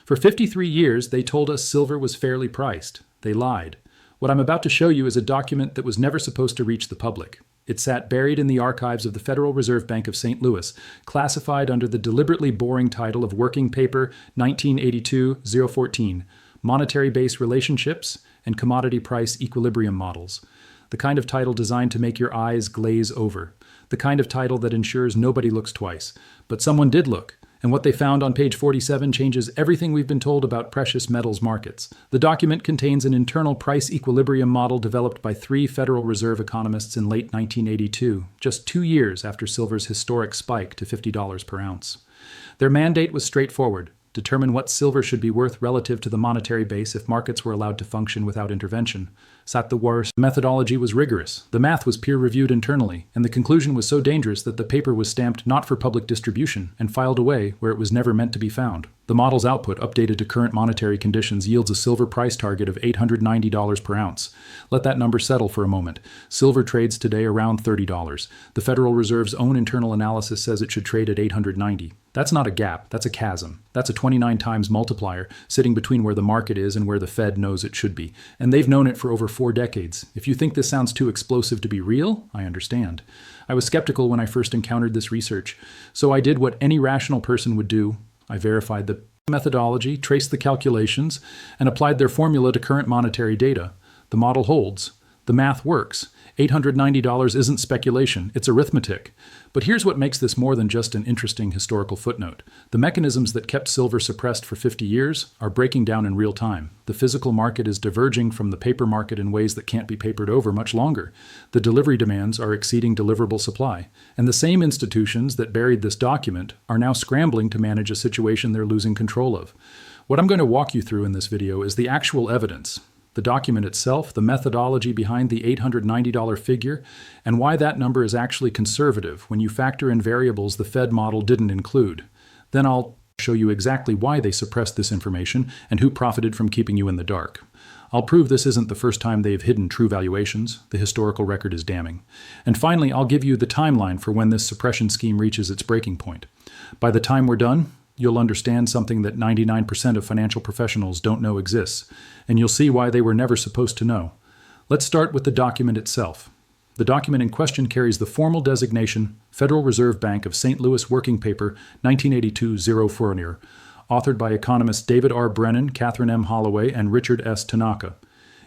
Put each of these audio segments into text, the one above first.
For 53 years, they told us silver was fairly priced. They lied. What I'm about to show you is a document that was never supposed to reach the public. It sat buried in the archives of the Federal Reserve Bank of St. Louis, classified under the deliberately boring title of Working Paper 1982-014, Monetary Base Relationships and Commodity Price Equilibrium Models. The kind of title designed to make your eyes glaze over. The kind of title that ensures nobody looks twice. But someone did look. And what they found on page 47 changes everything we've been told about precious metals markets. The document contains an internal price equilibrium model developed by 3 Federal Reserve economists in late 1982, just 2 years after silver's historic spike to $50 per ounce. Their mandate was straightforward: determine what silver should be worth relative to the monetary base if markets were allowed to function without intervention. Sat the worst. The methodology was rigorous. The math was peer-reviewed internally, and the conclusion was so dangerous that the paper was stamped not for public distribution and filed away where it was never meant to be found. The model's output, updated to current monetary conditions, yields a silver price target of $890 per ounce. Let that number settle for a moment. Silver trades today around $30. The Federal Reserve's own internal analysis says it should trade at $890. That's not a gap, that's a chasm. That's a 29 times multiplier, sitting between where the market is and where the Fed knows it should be. And they've known it for over 4 decades. If you think this sounds too explosive to be real, I understand. I was skeptical when I first encountered this research, so I did what any rational person would do. I verified the methodology, traced the calculations, and applied their formula to current monetary data. The model holds. The math works. $890 isn't speculation, it's arithmetic. But here's what makes this more than just an interesting historical footnote. The mechanisms that kept silver suppressed for 50 years are breaking down in real time. The physical market is diverging from the paper market in ways that can't be papered over much longer. The delivery demands are exceeding deliverable supply. And the same institutions that buried this document are now scrambling to manage a situation they're losing control of. What I'm going to walk you through in this video is the actual evidence. The document itself, the methodology behind the $890 figure, and why that number is actually conservative when you factor in variables the Fed model didn't include. Then I'll show you exactly why they suppressed this information and who profited from keeping you in the dark. I'll prove this isn't the first time they've hidden true valuations. The historical record is damning. And finally, I'll give you the timeline for when this suppression scheme reaches its breaking point. By the time we're done, you'll understand something that 99% of financial professionals don't know exists, and you'll see why they were never supposed to know. Let's start with the document itself. The document in question carries the formal designation Federal Reserve Bank of St. Louis Working Paper 1982-014, authored by economists David R. Brennan, Catherine M. Holloway, and Richard S. Tanaka.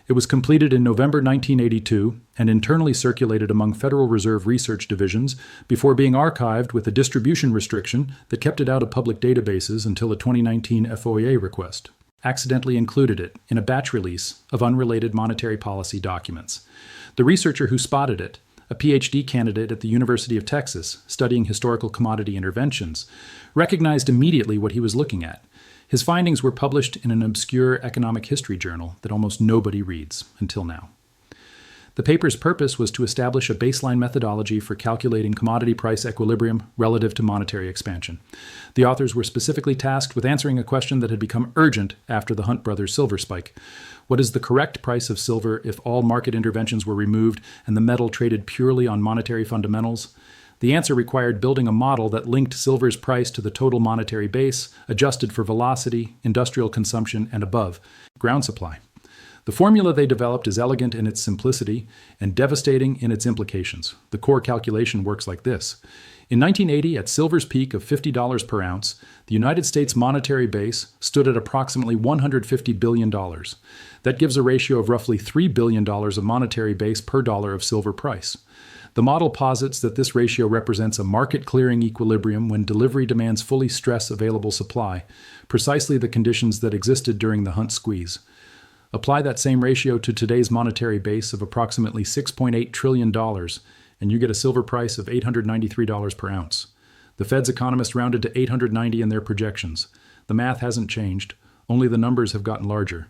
It was completed in November 1982 and internally circulated among Federal Reserve research divisions before being archived with a distribution restriction that kept it out of public databases until a 2019 FOIA request accidentally included it in a batch release of unrelated monetary policy documents. The researcher who spotted it, a PhD candidate at the University of Texas studying historical commodity interventions, recognized immediately what he was looking at. His findings were published in an obscure economic history journal that almost nobody reads until now. The paper's purpose was to establish a baseline methodology for calculating commodity price equilibrium relative to monetary expansion. The authors were specifically tasked with answering a question that had become urgent after the Hunt brothers' silver spike. What is the correct price of silver if all market interventions were removed and the metal traded purely on monetary fundamentals? The answer required building a model that linked silver's price to the total monetary base, adjusted for velocity, industrial consumption, and above, ground supply. The formula they developed is elegant in its simplicity and devastating in its implications. The core calculation works like this. In 1980, at silver's peak of $50 per ounce, the United States monetary base stood at approximately $150 billion. That gives a ratio of roughly $3 billion of monetary base per dollar of silver price. The model posits that this ratio represents a market-clearing equilibrium when delivery demands fully stress available supply, precisely the conditions that existed during the Hunt squeeze. Apply that same ratio to today's monetary base of approximately $6.8 trillion, and you get a silver price of $893 per ounce. The Fed's economists rounded to 890 in their projections. The math hasn't changed, only the numbers have gotten larger.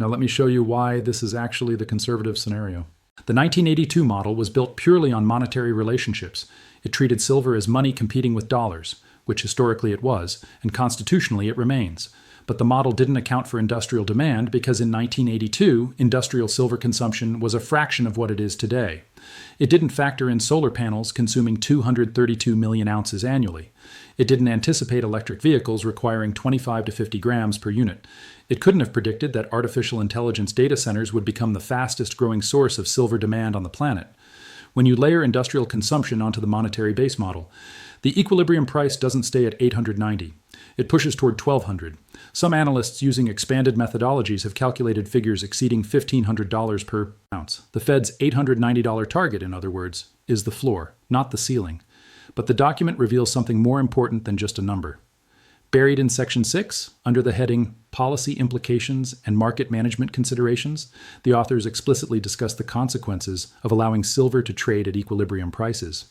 Now let me show you why this is actually the conservative scenario. The 1982 model was built purely on monetary relationships. It treated silver as money competing with dollars, which historically it was, and constitutionally it remains. But the model didn't account for industrial demand because in 1982, industrial silver consumption was a fraction of what it is today. It didn't factor in solar panels consuming 232 million ounces annually. It didn't anticipate electric vehicles requiring 25 to 50 grams per unit. It couldn't have predicted that artificial intelligence data centers would become the fastest growing source of silver demand on the planet. When you layer industrial consumption onto the monetary base model, the equilibrium price doesn't stay at 890. It pushes toward 1200. Some analysts using expanded methodologies have calculated figures exceeding $1,500 per ounce. The Fed's $890 target, in other words, is the floor, not the ceiling. But the document reveals something more important than just a number. Buried in Section 6, under the heading Policy Implications and Market Management Considerations, the authors explicitly discuss the consequences of allowing silver to trade at equilibrium prices.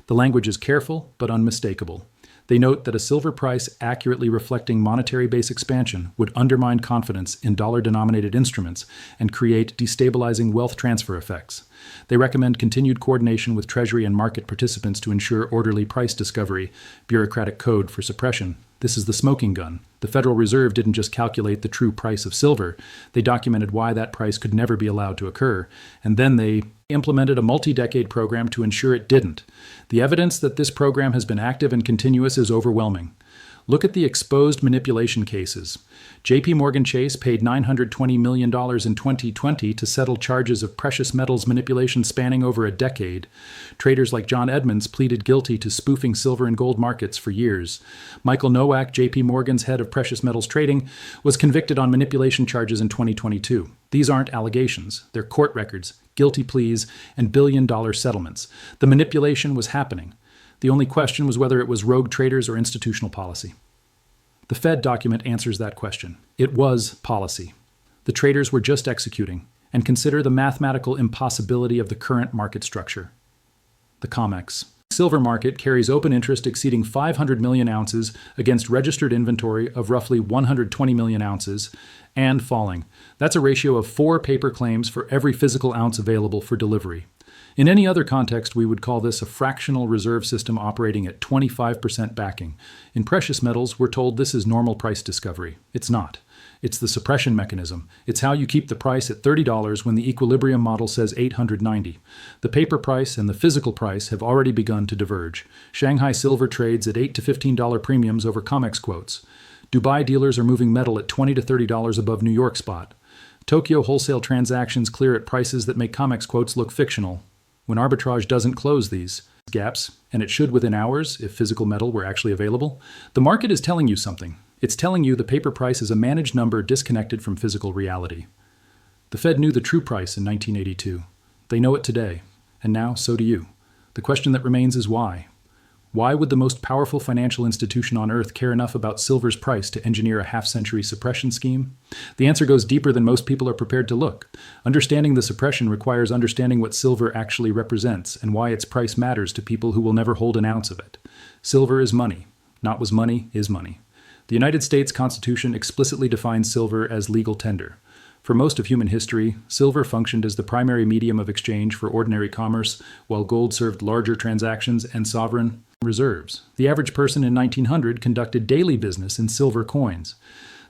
The language is careful but unmistakable. They note that a silver price accurately reflecting monetary base expansion would undermine confidence in dollar-denominated instruments and create destabilizing wealth transfer effects. They recommend continued coordination with Treasury and market participants to ensure orderly price discovery, bureaucratic code for suppression. This is the smoking gun. The Federal Reserve didn't just calculate the true price of silver, they documented why that price could never be allowed to occur, and then they implemented a multi-decade program to ensure it didn't. The evidence that this program has been active and continuous is overwhelming. Look at the exposed manipulation cases. J.P. Morgan Chase paid $920 million in 2020 to settle charges of precious metals manipulation spanning over a decade. Traders like John Edmonds pleaded guilty to spoofing silver and gold markets for years. Michael Nowak, J.P. Morgan's head of precious metals trading, was convicted on manipulation charges in 2022. These aren't allegations. They're court records, guilty pleas, and billion-dollar settlements. The manipulation was happening. The only question was whether it was rogue traders or institutional policy. The Fed document answers that question. It was policy. The traders were just executing, and consider the mathematical impossibility of the current market structure. The COMEX. Silver market carries open interest exceeding 500 million ounces against registered inventory of roughly 120 million ounces and falling. That's a ratio of 4 paper claims for every physical ounce available for delivery. In any other context, we would call this a fractional reserve system operating at 25% backing. In precious metals, we're told this is normal price discovery. It's not. It's the suppression mechanism. It's how you keep the price at $30 when the equilibrium model says $890. The paper price and the physical price have already begun to diverge. Shanghai silver trades at $8 to $15 premiums over COMEX quotes. Dubai dealers are moving metal at $20 to $30 above New York spot. Tokyo wholesale transactions clear at prices that make COMEX quotes look fictional. When arbitrage doesn't close these gaps, and it should within hours if physical metal were actually available, the market is telling you something. It's telling you the paper price is a managed number disconnected from physical reality. The Fed knew the true price in 1982. They know it today, and now so do you. The question that remains is why? Why would the most powerful financial institution on earth care enough about silver's price to engineer a half-century suppression scheme? The answer goes deeper than most people are prepared to look. Understanding the suppression requires understanding what silver actually represents and why its price matters to people who will never hold an ounce of it. Silver is money. Not was money is money. The United States Constitution explicitly defines silver as legal tender. For most of human history, silver functioned as the primary medium of exchange for ordinary commerce, while gold served larger transactions and sovereign reserves. The average person in 1900 conducted daily business in silver coins.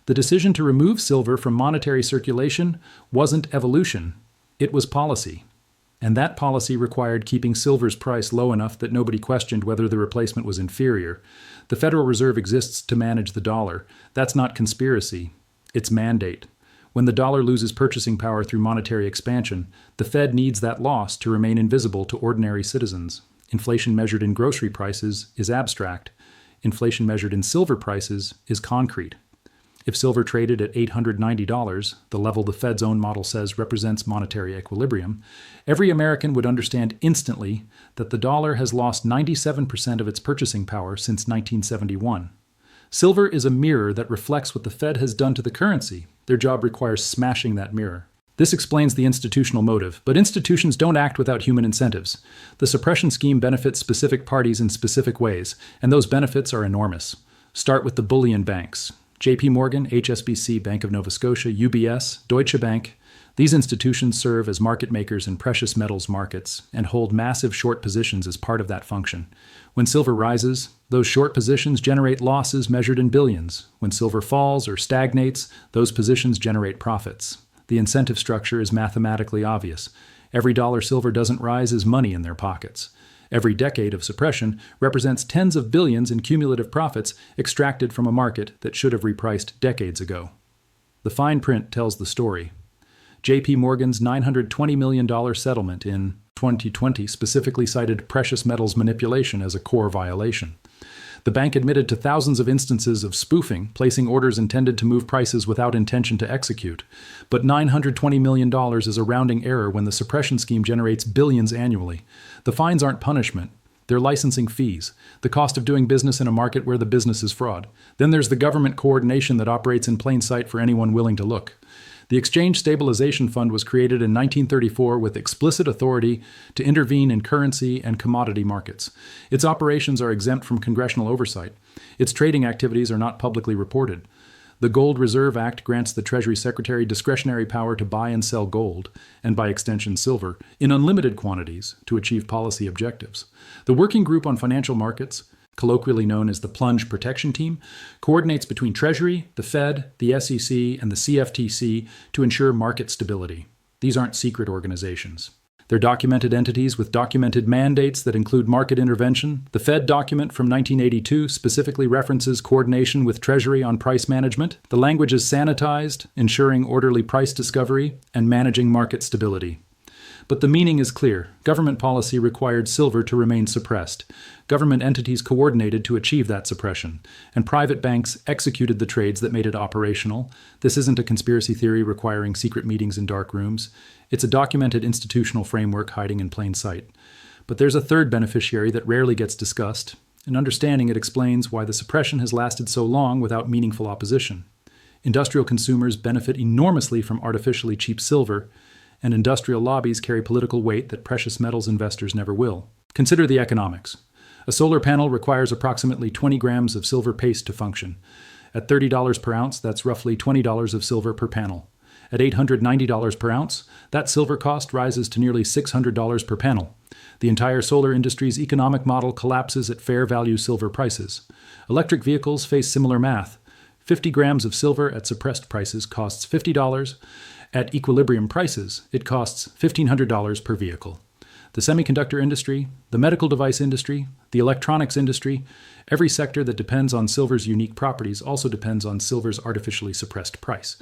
The decision to remove silver from monetary circulation wasn't evolution, it was policy. And that policy required keeping silver's price low enough that nobody questioned whether the replacement was inferior. The Federal Reserve exists to manage the dollar. That's not conspiracy, it's mandate. When the dollar loses purchasing power through monetary expansion, the Fed needs that loss to remain invisible to ordinary citizens. Inflation measured in grocery prices is abstract. Inflation measured in silver prices is concrete. If silver traded at $890, the level the Fed's own model says represents monetary equilibrium, every American would understand instantly that the dollar has lost 97% of its purchasing power since 1971. Silver is a mirror that reflects what the Fed has done to the currency. Their job requires smashing that mirror. This explains the institutional motive, but institutions don't act without human incentives. The suppression scheme benefits specific parties in specific ways, and those benefits are enormous. Start with the bullion banks. JP Morgan, HSBC, Bank of Nova Scotia, UBS, Deutsche Bank. These institutions serve as market makers in precious metals markets and hold massive short positions as part of that function. When silver rises, those short positions generate losses measured in billions. When silver falls or stagnates, those positions generate profits. The incentive structure is mathematically obvious. Every dollar silver doesn't rise is money in their pockets. Every decade of suppression represents tens of billions in cumulative profits extracted from a market that should have repriced decades ago. The fine print tells the story. JP Morgan's $920 million settlement in 2020 specifically cited precious metals manipulation as a core violation. The bank admitted to thousands of instances of spoofing, placing orders intended to move prices without intention to execute. But $920 million is a rounding error when the suppression scheme generates billions annually. The fines aren't punishment. They're licensing fees, the cost of doing business in a market where the business is fraud. Then there's the government coordination that operates in plain sight for anyone willing to look. The Exchange Stabilization Fund was created in 1934 with explicit authority to intervene in currency and commodity markets. Its operations are exempt from congressional oversight. Its trading activities are not publicly reported. The Gold Reserve Act grants the Treasury Secretary discretionary power to buy and sell gold, and by extension silver, in unlimited quantities to achieve policy objectives. The Working Group on Financial Markets, colloquially known as the Plunge Protection Team, coordinates between Treasury, the Fed, the SEC, and the CFTC to ensure market stability. These aren't secret organizations. They're documented entities with documented mandates that include market intervention. The Fed document from 1982 specifically references coordination with Treasury on price management. The language is sanitized, ensuring orderly price discovery and managing market stability. But the meaning is clear. Government policy required silver to remain suppressed. Government entities coordinated to achieve that suppression, and private banks executed the trades that made it operational. This isn't a conspiracy theory requiring secret meetings in dark rooms. It's a documented institutional framework hiding in plain sight. But there's a third beneficiary that rarely gets discussed. In understanding it explains why the suppression has lasted so long without meaningful opposition. Industrial consumers benefit enormously from artificially cheap silver, and industrial lobbies carry political weight that precious metals investors never will. Consider the economics. A solar panel requires approximately 20 grams of silver paste to function. At $30 per ounce, that's roughly $20 of silver per panel. At $890 per ounce, that silver cost rises to nearly $600 per panel. The entire solar industry's economic model collapses at fair value silver prices. Electric vehicles face similar math. 50 grams of silver at suppressed prices costs $50. At equilibrium prices, it costs $1,500 per vehicle. The semiconductor industry, the medical device industry, the electronics industry, every sector that depends on silver's unique properties also depends on silver's artificially suppressed price.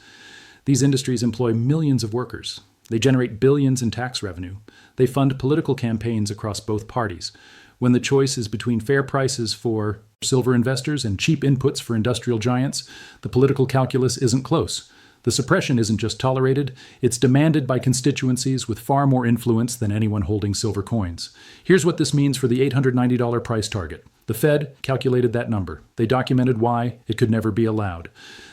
These industries employ millions of workers. They generate billions in tax revenue. They fund political campaigns across both parties. When the choice is between fair prices for silver investors and cheap inputs for industrial giants, the political calculus isn't close. The suppression isn't just tolerated, it's demanded by constituencies with far more influence than anyone holding silver coins. Here's what this means for the $890 price target. The Fed calculated that number. They documented why it could never be allowed.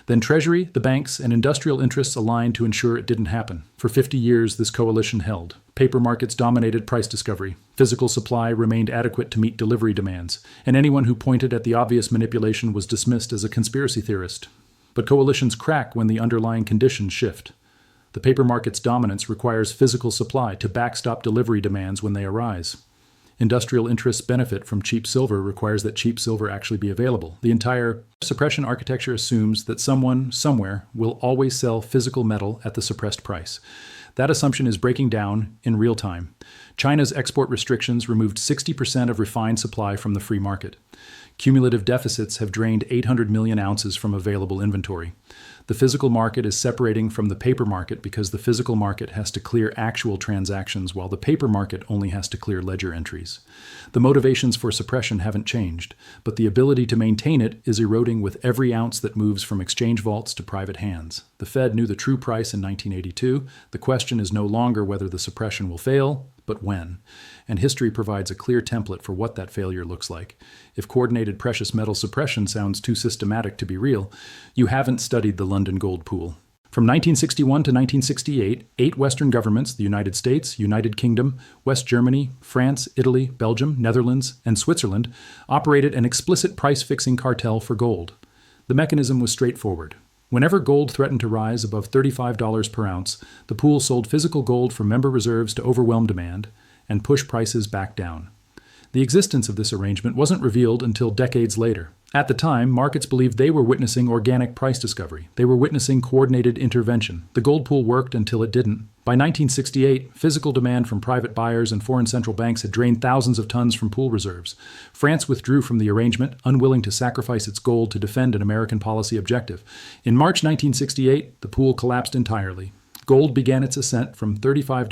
Then Treasury, the banks, and industrial interests aligned to ensure it didn't happen. For 50 years, this coalition held. Paper markets dominated price discovery. Physical supply remained adequate to meet delivery demands, and anyone who pointed at the obvious manipulation was dismissed as a conspiracy theorist. But coalitions crack when the underlying conditions shift. The paper market's dominance requires physical supply to backstop delivery demands when they arise. Industrial interests benefit from cheap silver requires that cheap silver actually be available. The entire suppression architecture assumes that someone, somewhere, will always sell physical metal at the suppressed price. That assumption is breaking down in real time. China's export restrictions removed 60% of refined supply from the free market. Cumulative deficits have drained 800 million ounces from available inventory. The physical market is separating from the paper market because the physical market has to clear actual transactions while the paper market only has to clear ledger entries. The motivations for suppression haven't changed, but the ability to maintain it is eroding with every ounce that moves from exchange vaults to private hands. The Fed knew the true price in 1982. The question is no longer whether the suppression will fail, but when. And history provides a clear template for what that failure looks like. If coordinated precious metal suppression sounds too systematic to be real, you haven't studied the London gold pool. From 1961 to 1968, 8 Western governments, the United States, United Kingdom, West Germany, France, Italy, Belgium, Netherlands, and Switzerland, operated an explicit price-fixing cartel for gold. The mechanism was straightforward. Whenever gold threatened to rise above $35 per ounce, the pool sold physical gold from member reserves to overwhelm demand and push prices back down. The existence of this arrangement wasn't revealed until decades later. At the time, markets believed they were witnessing organic price discovery. They were witnessing coordinated intervention. The gold pool worked until it didn't. By 1968, physical demand from private buyers and foreign central banks had drained thousands of tons from pool reserves. France withdrew from the arrangement, unwilling to sacrifice its gold to defend an American policy objective. In March 1968, the pool collapsed entirely. Gold began its ascent from $35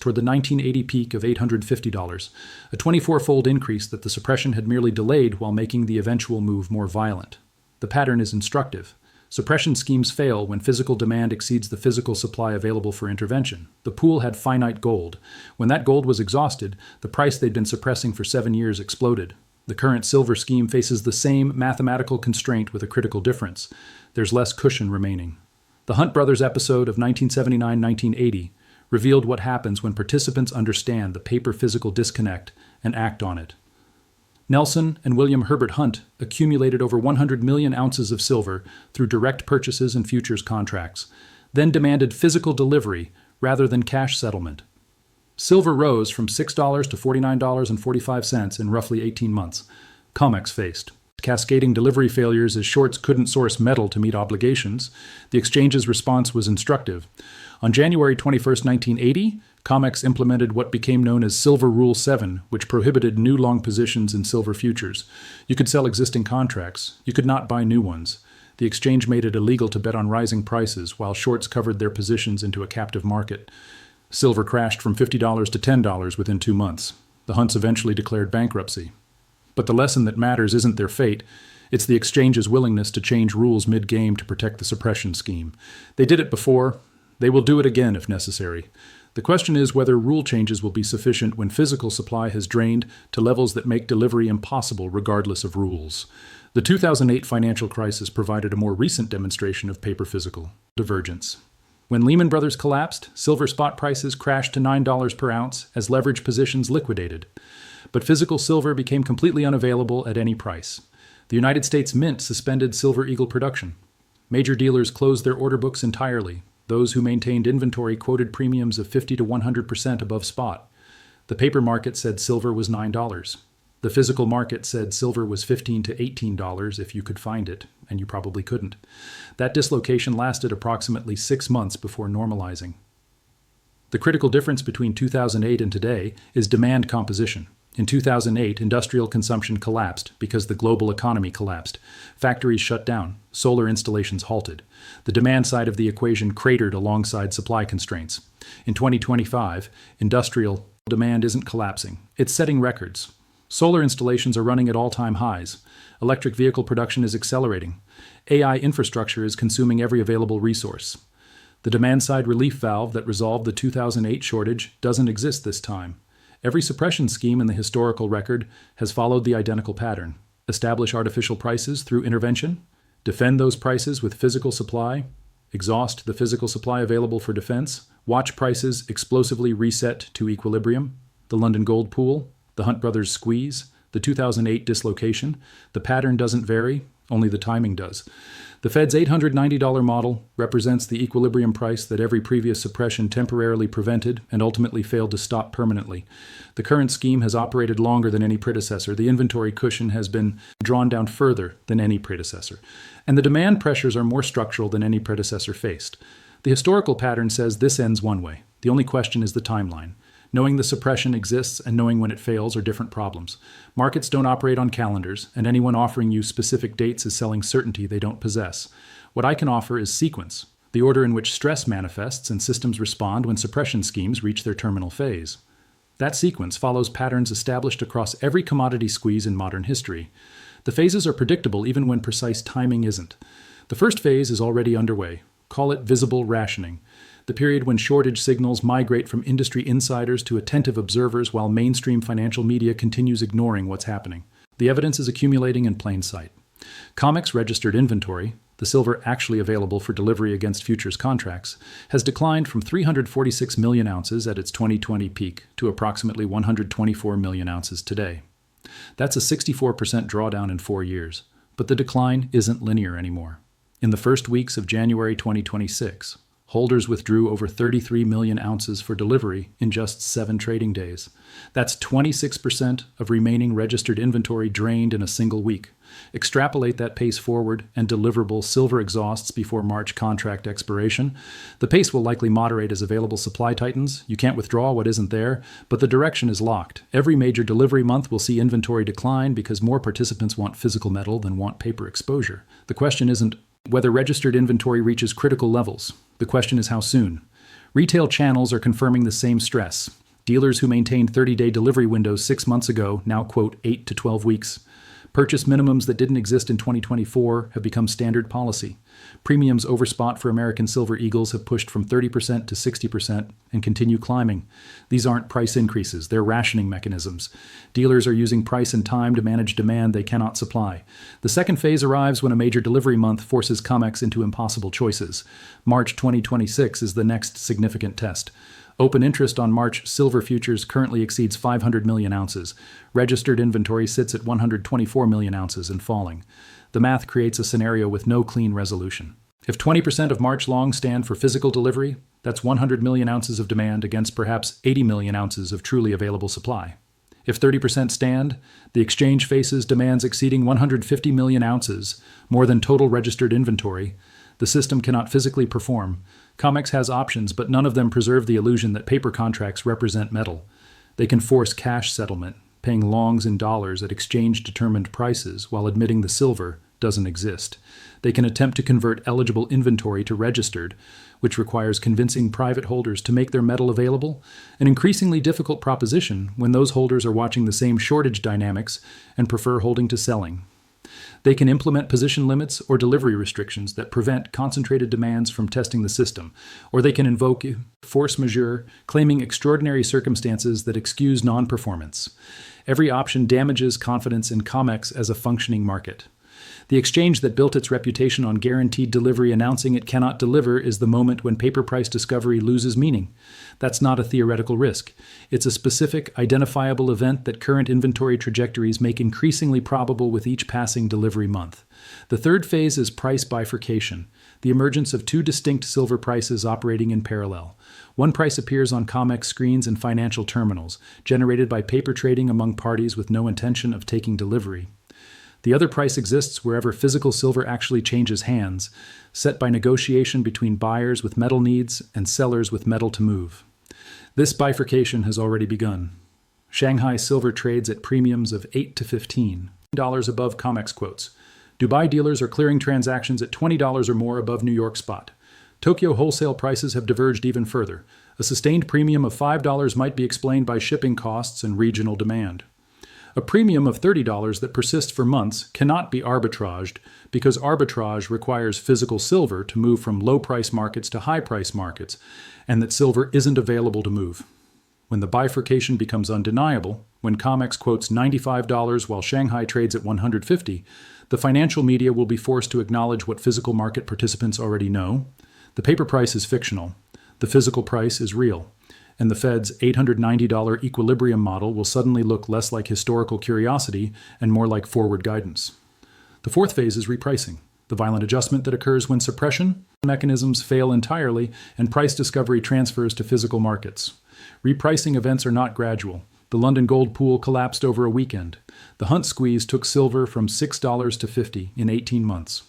toward the 1980 peak of $850, a 24-fold increase that the suppression had merely delayed while making the eventual move more violent. The pattern is instructive. Suppression schemes fail when physical demand exceeds the physical supply available for intervention. The pool had finite gold. When that gold was exhausted, the price they'd been suppressing for 7 years exploded. The current silver scheme faces the same mathematical constraint with a critical difference. There's less cushion remaining. The Hunt brothers episode of 1979-1980 revealed what happens when participants understand the paper-physical disconnect and act on it. Nelson and William Herbert Hunt accumulated over 100 million ounces of silver through direct purchases and futures contracts, then demanded physical delivery rather than cash settlement. Silver rose from $6 to $49.45 in roughly 18 months. COMEX faced cascading delivery failures as shorts couldn't source metal to meet obligations. The exchange's response was instructive. On January 21, 1980, COMEX implemented what became known as Silver Rule 7, which prohibited new long positions in silver futures. You could sell existing contracts. You could not buy new ones. The exchange made it illegal to bet on rising prices, while shorts covered their positions into a captive market. Silver crashed from $50 to $10 within 2 months. The Hunts eventually declared bankruptcy. But the lesson that matters isn't their fate. It's the exchange's willingness to change rules mid-game to protect the suppression scheme. They did it before. They will do it again if necessary. The question is whether rule changes will be sufficient when physical supply has drained to levels that make delivery impossible regardless of rules. The 2008 financial crisis provided a more recent demonstration of paper-physical divergence. When Lehman Brothers collapsed, silver spot prices crashed to $9 per ounce as leverage positions liquidated. But physical silver became completely unavailable at any price. The United States Mint suspended Silver Eagle production. Major dealers closed their order books entirely. Those who maintained inventory quoted premiums of 50 to 100% above spot. The paper market said silver was $9. The physical market said silver was $15 to $18 if you could find it, and you probably couldn't. That dislocation lasted approximately 6 months before normalizing. The critical difference between 2008 and today is demand composition. In 2008, industrial consumption collapsed because the global economy collapsed. Factories shut down. Solar installations halted. The demand side of the equation cratered alongside supply constraints. In 2025, industrial demand isn't collapsing. It's setting records. Solar installations are running at all-time highs. Electric vehicle production is accelerating. AI infrastructure is consuming every available resource. The demand-side relief valve that resolved the 2008 shortage doesn't exist this time. Every suppression scheme in the historical record has followed the identical pattern. Establish artificial prices through intervention, defend those prices with physical supply, exhaust the physical supply available for defense, watch prices explosively reset to equilibrium, the London gold pool, the Hunt brothers squeeze, the 2008 dislocation. The pattern doesn't vary, only the timing does. The Fed's $890 model represents the equilibrium price that every previous suppression temporarily prevented and ultimately failed to stop permanently. The current scheme has operated longer than any predecessor. The inventory cushion has been drawn down further than any predecessor. And the demand pressures are more structural than any predecessor faced. The historical pattern says this ends one way. The only question is the timeline. Knowing the suppression exists and knowing when it fails are different problems. Markets don't operate on calendars, and anyone offering you specific dates is selling certainty they don't possess. What I can offer is sequence, the order in which stress manifests and systems respond when suppression schemes reach their terminal phase. That sequence follows patterns established across every commodity squeeze in modern history. The phases are predictable even when precise timing isn't. The first phase is already underway. Call it visible rationing. The period when shortage signals migrate from industry insiders to attentive observers while mainstream financial media continues ignoring what's happening. The evidence is accumulating in plain sight. COMEX registered inventory, the silver actually available for delivery against futures contracts, has declined from 346 million ounces at its 2020 peak to approximately 124 million ounces today. That's a 64% drawdown in 4 years. But the decline isn't linear anymore. In the first weeks of January 2026, holders withdrew over 33 million ounces for delivery in just 7 trading days. That's 26% of remaining registered inventory drained in a single week. Extrapolate that pace forward and deliverable silver exhausts before March contract expiration. The pace will likely moderate as available supply tightens. You can't withdraw what isn't there, but the direction is locked. Every major delivery month will see inventory decline because more participants want physical metal than want paper exposure. The question isn't whether registered inventory reaches critical levels. The question is how soon. Retail channels are confirming the same stress. Dealers who maintained 30-day delivery windows 6 months ago now quote 8 to 12 weeks. Purchase minimums that didn't exist in 2024 have become standard policy. Premiums over spot for American Silver Eagles have pushed from 30% to 60% and continue climbing. These aren't price increases, they're rationing mechanisms. Dealers are using price and time to manage demand they cannot supply. The second phase arrives when a major delivery month forces COMEX into impossible choices. March 2026 is the next significant test. Open interest on March silver futures currently exceeds 500 million ounces. Registered inventory sits at 124 million ounces and falling. The math creates a scenario with no clean resolution. If 20% of March longs stand for physical delivery, that's 100 million ounces of demand against perhaps 80 million ounces of truly available supply. If 30% stand, the exchange faces demands exceeding 150 million ounces, more than total registered inventory. The system cannot physically perform. COMEX has options, but none of them preserve the illusion that paper contracts represent metal. They can force cash settlement, paying longs in dollars at exchange-determined prices while admitting the silver doesn't exist. They can attempt to convert eligible inventory to registered, which requires convincing private holders to make their metal available, an increasingly difficult proposition when those holders are watching the same shortage dynamics and prefer holding to selling. They can implement position limits or delivery restrictions that prevent concentrated demands from testing the system, or they can invoke force majeure, claiming extraordinary circumstances that excuse non-performance. Every option damages confidence in COMEX as a functioning market. The exchange that built its reputation on guaranteed delivery announcing it cannot deliver is the moment when paper price discovery loses meaning. That's not a theoretical risk. It's a specific, identifiable event that current inventory trajectories make increasingly probable with each passing delivery month. The third phase is price bifurcation, the emergence of 2 distinct silver prices operating in parallel. One price appears on COMEX screens and financial terminals, generated by paper trading among parties with no intention of taking delivery. The other price exists wherever physical silver actually changes hands, set by negotiation between buyers with metal needs and sellers with metal to move. This bifurcation has already begun. Shanghai silver trades at premiums of $8 to $15 above COMEX quotes. Dubai dealers are clearing transactions at $20 or more above New York spot. Tokyo wholesale prices have diverged even further. A sustained premium of $5 might be explained by shipping costs and regional demand. A premium of $30 that persists for months cannot be arbitraged because arbitrage requires physical silver to move from low-price markets to high-price markets, and that silver isn't available to move. When the bifurcation becomes undeniable, when COMEX quotes $95 while Shanghai trades at $150, the financial media will be forced to acknowledge what physical market participants already know. The paper price is fictional. The physical price is real. And the Fed's $890 equilibrium model will suddenly look less like historical curiosity and more like forward guidance. The fourth phase is repricing, the violent adjustment that occurs when suppression mechanisms fail entirely and price discovery transfers to physical markets. Repricing events are not gradual. The London gold pool collapsed over a weekend. The Hunt squeeze took silver from $6 to $50 in 18 months.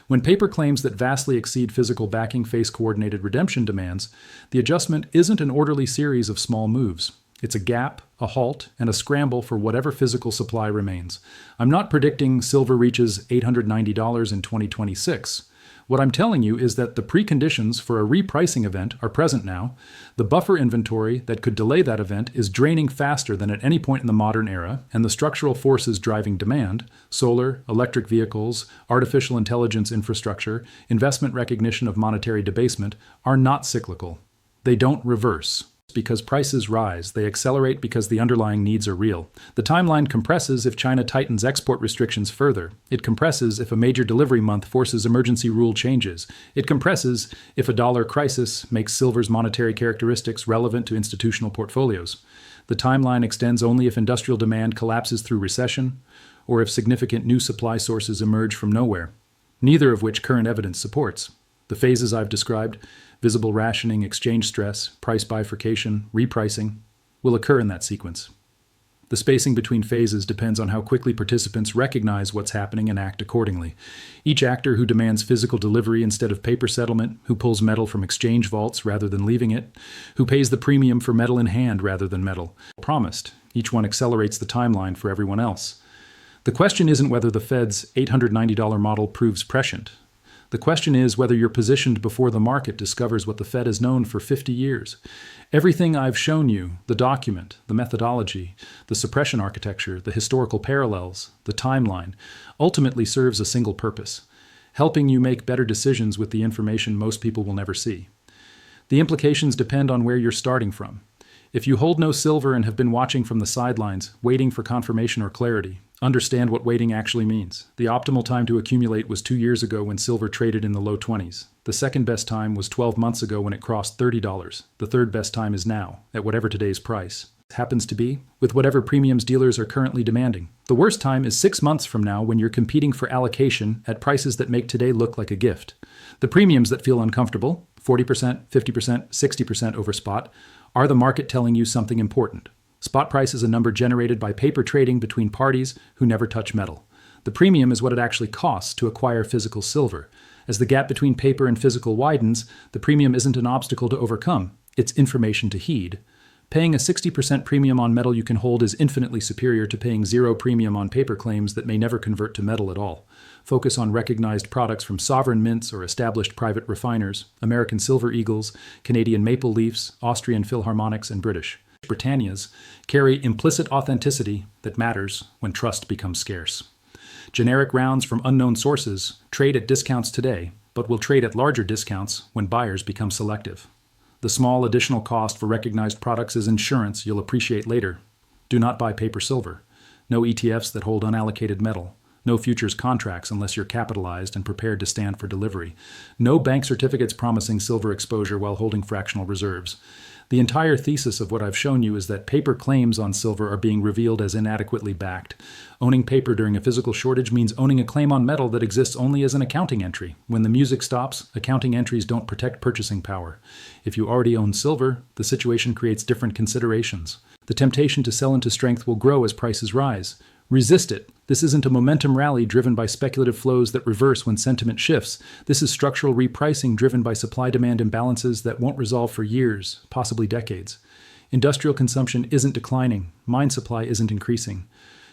When paper claims that vastly exceed physical backing face coordinated redemption demands, the adjustment isn't an orderly series of small moves. It's a gap, a halt, and a scramble for whatever physical supply remains. I'm not predicting silver reaches $890 in 2026. What I'm telling you is that the preconditions for a repricing event are present now. The buffer inventory that could delay that event is draining faster than at any point in the modern era, and the structural forces driving demand, solar, electric vehicles, artificial intelligence infrastructure, investment recognition of monetary debasement, are not cyclical. They don't reverse. Because prices rise, they accelerate because the underlying needs are real. The timeline compresses if China tightens export restrictions further. It compresses if a major delivery month forces emergency rule changes. It compresses if a dollar crisis makes silver's monetary characteristics relevant to institutional portfolios. The timeline extends only if industrial demand collapses through recession, or if significant new supply sources emerge from nowhere, neither of which current evidence supports. The phases I've described, visible rationing, exchange stress, price bifurcation, repricing, will occur in that sequence. The spacing between phases depends on how quickly participants recognize what's happening and act accordingly. Each actor who demands physical delivery instead of paper settlement, who pulls metal from exchange vaults rather than leaving it, who pays the premium for metal in hand rather than metal, promised. Each one accelerates the timeline for everyone else. The question isn't whether the Fed's $890 model proves prescient. The question is whether you're positioned before the market discovers what the Fed has known for 50 years. Everything I've shown you, the document, the methodology, the suppression architecture, the historical parallels, the timeline, ultimately serves a single purpose: helping you make better decisions with the information most people will never see. The implications depend on where you're starting from. If you hold no silver and have been watching from the sidelines, waiting for confirmation or clarity, understand what waiting actually means. The optimal time to accumulate was 2 years ago when silver traded in the low 20s. The second best time was 12 months ago when it crossed $30. The third best time is now, at whatever today's price happens to be, with whatever premiums dealers are currently demanding. The worst time is 6 months from now when you're competing for allocation at prices that make today look like a gift. The premiums that feel uncomfortable, 40%, 50%, 60% over spot, are the market telling you something important. Spot price is a number generated by paper trading between parties who never touch metal. The premium is what it actually costs to acquire physical silver. As the gap between paper and physical widens, the premium isn't an obstacle to overcome, it's information to heed. Paying a 60% premium on metal you can hold is infinitely superior to paying zero premium on paper claims that may never convert to metal at all. Focus on recognized products from sovereign mints or established private refiners, American Silver Eagles, Canadian Maple Leafs, Austrian Philharmonics, and British Britannias carry implicit authenticity that matters when trust becomes scarce. Generic rounds from unknown sources trade at discounts today, but will trade at larger discounts when buyers become selective. The small additional cost for recognized products is insurance you'll appreciate later. Do not buy paper silver. No ETFs that hold unallocated metal. No futures contracts unless you're capitalized and prepared to stand for delivery. No bank certificates promising silver exposure while holding fractional reserves. The entire thesis of what I've shown you is that paper claims on silver are being revealed as inadequately backed. Owning paper during a physical shortage means owning a claim on metal that exists only as an accounting entry. When the music stops, accounting entries don't protect purchasing power. If you already own silver, the situation creates different considerations. The temptation to sell into strength will grow as prices rise. Resist it. This isn't a momentum rally driven by speculative flows that reverse when sentiment shifts. This is structural repricing driven by supply-demand imbalances that won't resolve for years, possibly decades. Industrial consumption isn't declining. Mine supply isn't increasing.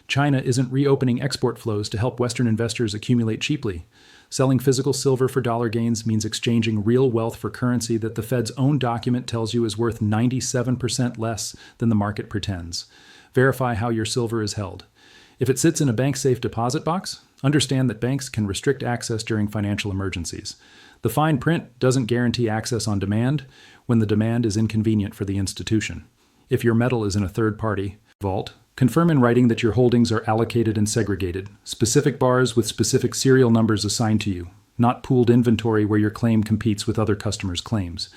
China isn't reopening export flows to help Western investors accumulate cheaply. Selling physical silver for dollar gains means exchanging real wealth for currency that the Fed's own document tells you is worth 97% less than the market pretends. Verify how your silver is held. If it sits in a bank-safe deposit box, understand that banks can restrict access during financial emergencies. The fine print doesn't guarantee access on demand when the demand is inconvenient for the institution. If your metal is in a third-party vault, confirm in writing that your holdings are allocated and segregated, specific bars with specific serial numbers assigned to you, not pooled inventory where your claim competes with other customers' claims.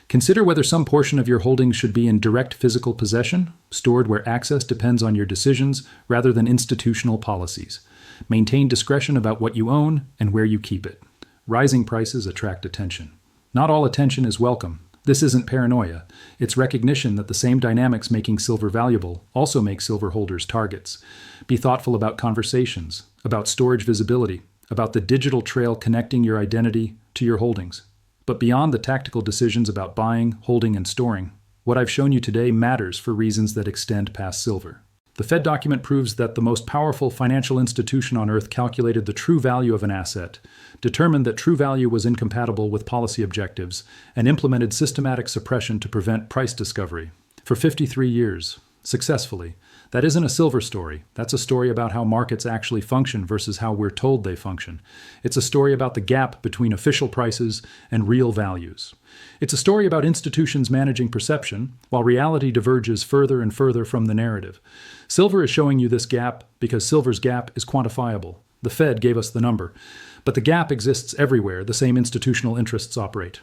Consider whether some portion of your holdings should be in direct physical possession, stored where access depends on your decisions rather than institutional policies. Maintain discretion about what you own and where you keep it. Rising prices attract attention. Not all attention is welcome. This isn't paranoia. It's recognition that the same dynamics making silver valuable also make silver holders targets. Be thoughtful about conversations, about storage visibility, about the digital trail connecting your identity to your holdings. But beyond the tactical decisions about buying, holding, and storing, what I've shown you today matters for reasons that extend past silver. The Fed document proves that the most powerful financial institution on earth calculated the true value of an asset, determined that true value was incompatible with policy objectives, and implemented systematic suppression to prevent price discovery. For 53 years, successfully. That isn't a silver story. That's a story about how markets actually function versus how we're told they function. It's a story about the gap between official prices and real values. It's a story about institutions managing perception, while reality diverges further and further from the narrative. Silver is showing you this gap because silver's gap is quantifiable. The Fed gave us the number. But the gap exists everywhere the same institutional interests operate.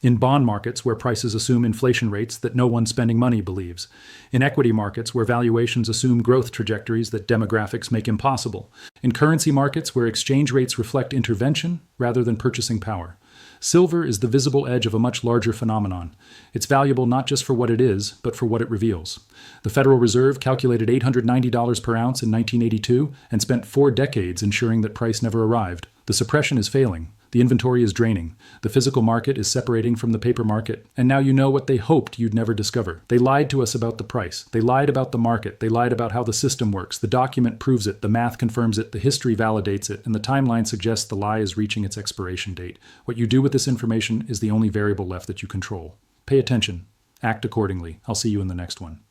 In bond markets, where prices assume inflation rates that no one spending money believes. In equity markets, where valuations assume growth trajectories that demographics make impossible. In currency markets, where exchange rates reflect intervention rather than purchasing power. Silver is the visible edge of a much larger phenomenon. It's valuable not just for what it is, but for what it reveals. The Federal Reserve calculated $890 per ounce in 1982 and spent 4 decades ensuring that price never arrived. The suppression is failing. The inventory is draining. The physical market is separating from the paper market. And now you know what they hoped you'd never discover. They lied to us about the price. They lied about the market. They lied about how the system works. The document proves it. The math confirms it. The history validates it. And the timeline suggests the lie is reaching its expiration date. What you do with this information is the only variable left that you control. Pay attention. Act accordingly. I'll see you in the next one.